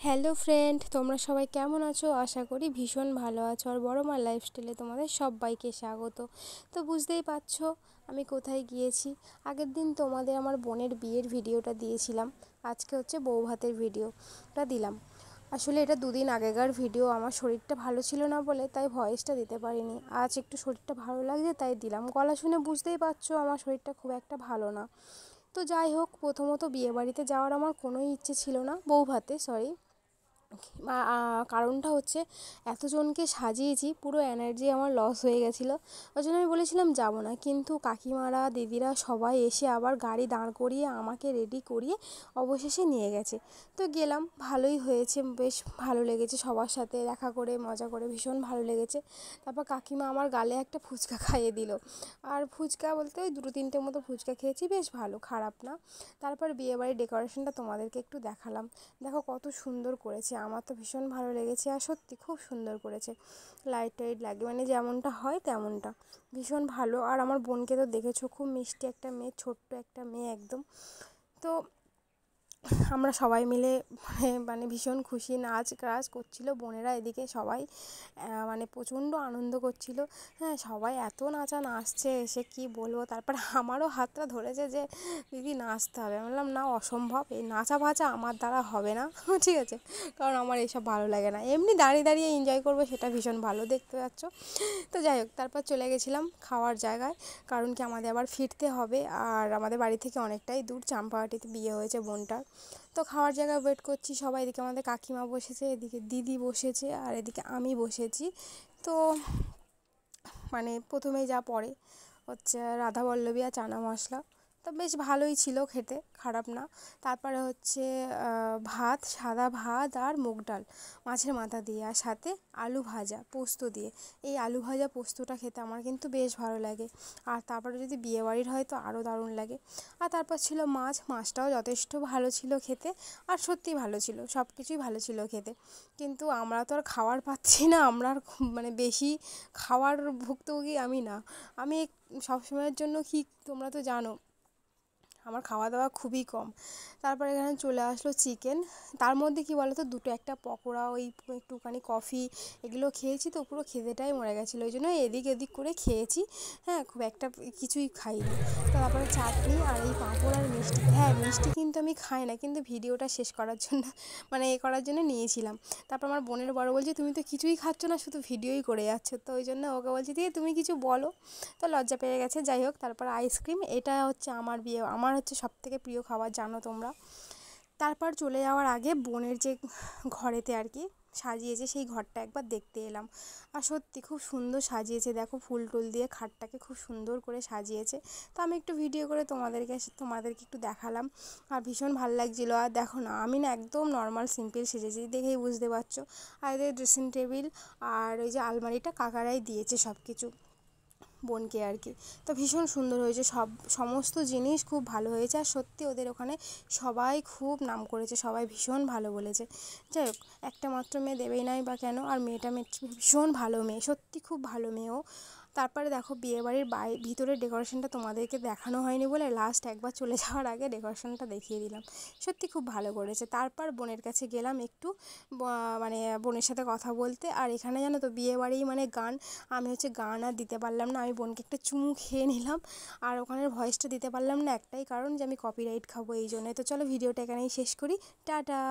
Hello friend, তোমরা সবাই কেমন আছো? আশা করি ভীষণ ভালো আছো। আর বড় মার লাইফস্টাইলে তোমাদের সবাইকে স্বাগত। তো বুঝতেই পারছো আমি কোথায় গিয়েছি। আগের দিন তোমাদের আমার বোনের বিয়ের ভিডিওটা দিয়েছিলাম, আজকে হচ্ছে বউ ভাতের ভিডিওটা দিলাম। আসলে এটা দুদিন আগেকার ভিডিও, আমার শরীরটা ভালো ছিল না বলে তাই ভয়েসটা দিতে পারিনি। আজ একটু শরীরটা ভালো লাগছে তাই দিলাম। গলা শুনে বুঝতেই পারছো আমার শরীরটা খুব একটা ভালো না। তো যাই হোক, প্রথমত বিয়েবাড়িতে যাওয়ার আমার কোনোই ইচ্ছে ছিল না, বউ ভাতে সরি। কারণটা হচ্ছে এতজনকে সাজিয়েছি, পুরো এনার্জি আমার লস হয়ে গেছিলো। ওই জন্য আমি বলেছিলাম যাব না, কিন্তু কাকিমারা দিদিরা সবাই এসে আবার গাড়ি দাঁড় করিয়ে আমাকে রেডি করিয়ে অবশেষে নিয়ে গেছে। তো গেলাম, ভালোই হয়েছে, বেশ ভালো লেগেছে, সবার সাথে দেখা করে মজা করে ভীষণ ভালো লেগেছে। তারপর কাকিমা আমার গালে একটা ফুচকা খাইয়ে দিল। আর ফুচকা বলতে ওই দুটো তিনটে মতো ফুচকা খেয়েছি, বেশ ভালো, খারাপ না। তারপর বিয়েবাড়ির ডেকোরেশনটা তোমাদেরকে একটু দেখালাম। দেখো কত সুন্দর করেছে, আমার তো ভীষণ ভালো লেগেছে। আর সত্যি খুব সুন্দর করেছে, লাইট টাইট লাগে, মানে যেমনটা হয় তেমনটা, ভীষণ ভালো। আর আমার বোনকে তো দেখেছো, খুব মিষ্টি একটা মেয়ে, ছোট্ট একটা মেয়ে একদম। তো আমরা সবাই মিলে মানে ভীষণ খুশি, নাচ গাছ করছিলো বোনেরা, এদিকে সবাই মানে প্রচণ্ড আনন্দ করছিলো। হ্যাঁ, সবাই এত নাচছে, এসে কি বলবো। তারপর আমারও হাতটা ধরেছে যে দিদি নাচতে হবে। আমি বললাম না, অসম্ভব, এই নাচা ভাচা আমার দ্বারা হবে না। ঠিক আছে, কারণ আমার এইসব ভালো লাগে না, এমনি দাঁড়িয়ে দাঁড়িয়ে এনজয় করবো, সেটা ভীষণ ভালো, দেখতে পাচ্ছ। তো যাই হোক, তারপর চলে গেছিলাম খাওয়ার জায়গায়, কারণ কি আমাদের আবার ফিরতে হবে। আর আমাদের বাড়ি থেকে অনেকটাই দূর, চাম্পাহাটিতে বিয়ে হয়েছে বোনটার। তো খাওয়ার জায়গায় ওয়েট করছি সবাই, এদিকে আমাদের কাকিমা বসেছে, এদিকে দিদি বসেছে, আর এদিকে আমি বসেছি। তো মানে প্রথমেই যা পড়ে হচ্ছে রাধাবল্লভী আর চানা মশলা, তো বেশ ভালোই ছিল খেতে, খারাপ না। তারপরে হচ্ছে ভাত, সাদা ভাত আর মুগ ডাল মাছের মাথা দিয়ে, আর সাথে আলু ভাজা পোস্ত দিয়ে। এই আলু ভাজা পোস্তটা খেতে আমার কিন্তু বেশ ভালো লাগে। আর তারপরে যদি বিয়েবাড়ির হয় তো আরও দারুণ লাগে। আর তারপর ছিল মাছ, মাছটাও যথেষ্ট ভালো ছিল খেতে। আর সত্যিই ভালো ছিল, সব কিছুই ভালো ছিল খেতে। কিন্তু আমরা তো আর খাওয়ার পাচ্ছি না, আমরা আর মানে বেশি খাওয়ার ভুক্তভোগী আমি না। আমি সবসময়ের জন্য কি, তোমরা তো জানো আমার খাওয়া দাওয়া খুবই কম। তারপরে এখানে চলে আসলো চিকেন, তার মধ্যে কি বলো তো, দুটো একটা পকোড়া, ওই একটুখানি কফি, এগুলো খেয়েছি তো পুরো খিদেটাই মরে গেছিলো, ওই জন্য এদিক এদিক করে খেয়েছি। হ্যাঁ, খুব একটা কিছুই খাইনি। তারপরে চাটনি আর এই পাঁপড় আর মিষ্টি, হ্যাঁ মিষ্টি কিন্তু আমি খাই না, কিন্তু ভিডিওটা শেষ করার জন্য মানে করার জন্য নিয়েছিলাম। তারপর আমার বোনের বড় বলছে তুমি তো কিছুই খাচ্ছ না, শুধু ভিডিওই করে যাচ্ছ। তো ওই জন্য ওকে বলছি দিয়ে তুমি কিছু বলো, তো লজ্জা পেয়ে গেছে। যাই হোক, তারপর আইসক্রিম, এটা হচ্ছে আমার হচ্ছে সবথেকে প্রিয় খাবার, জানো তোমরা। তারপর চলে যাওয়ার আগে বোনের যে ঘরেতে আর কি সাজিয়েছে, সেই ঘরটা একবার দেখতে এলাম। আর সত্যি খুব সুন্দর সাজিয়েছে, দেখো ফুল টুল দিয়ে খাটটাকে খুব সুন্দর করে সাজিয়েছে। তো আমি একটু ভিডিও করে তোমাদেরকে একটু দেখালাম। আর ভীষণ ভালো লাগছিলো। আর দেখো না, আমি না একদম নর্মাল সিম্পল সেজেছি, দেখেই বুঝতে পারছো। আর এদের ড্রেসিং টেবিল আর ওই যে আলমারিটা কাকারাই দিয়েছে সব কিছু বোনকে আর কি। তো ভীষণ সুন্দর হয়েছে, সমস্ত জিনিস খুব ভালো হয়েছে। আর সত্যি ওদের ওখানে সবাই খুব নাম করেছে, সবাই ভীষণ ভালো বলেছে। যাই হোক, একটা মাত্র মেয়ে দেবেই নাই বা কেন, আর মেয়েটা ভীষণ ভালো মেয়ে, সত্যি খুব ভালো মেয়েও। তারপরে দেখো বিয়েবাড়ির ভিতরের ডেকোরেশনটা তোমাদেরকে দেখানো হয়নি বলে লাস্ট একবার চলে যাওয়ার আগে ডেকোরেশনটা দেখিয়ে দিলাম। সত্যি খুব ভালো করেছে। তারপর বোনের কাছে গেলাম একটু মানে বোনের সাথে কথা বলতে। আর এখানে জানো তো বিয়েবাড়ি মানে গান, আমি হচ্ছে গান আর দিতে পারলাম না, আমি বোনকে একটা চুমু খেয়ে নিলাম। আর ওখানের ভয়েসটা দিতে পারলাম না, একটাই কারণ যে আমি কপিরাইট খাবো, এই জন্যই। তো চলো ভিডিওটা এখানেই শেষ করি, টাটা।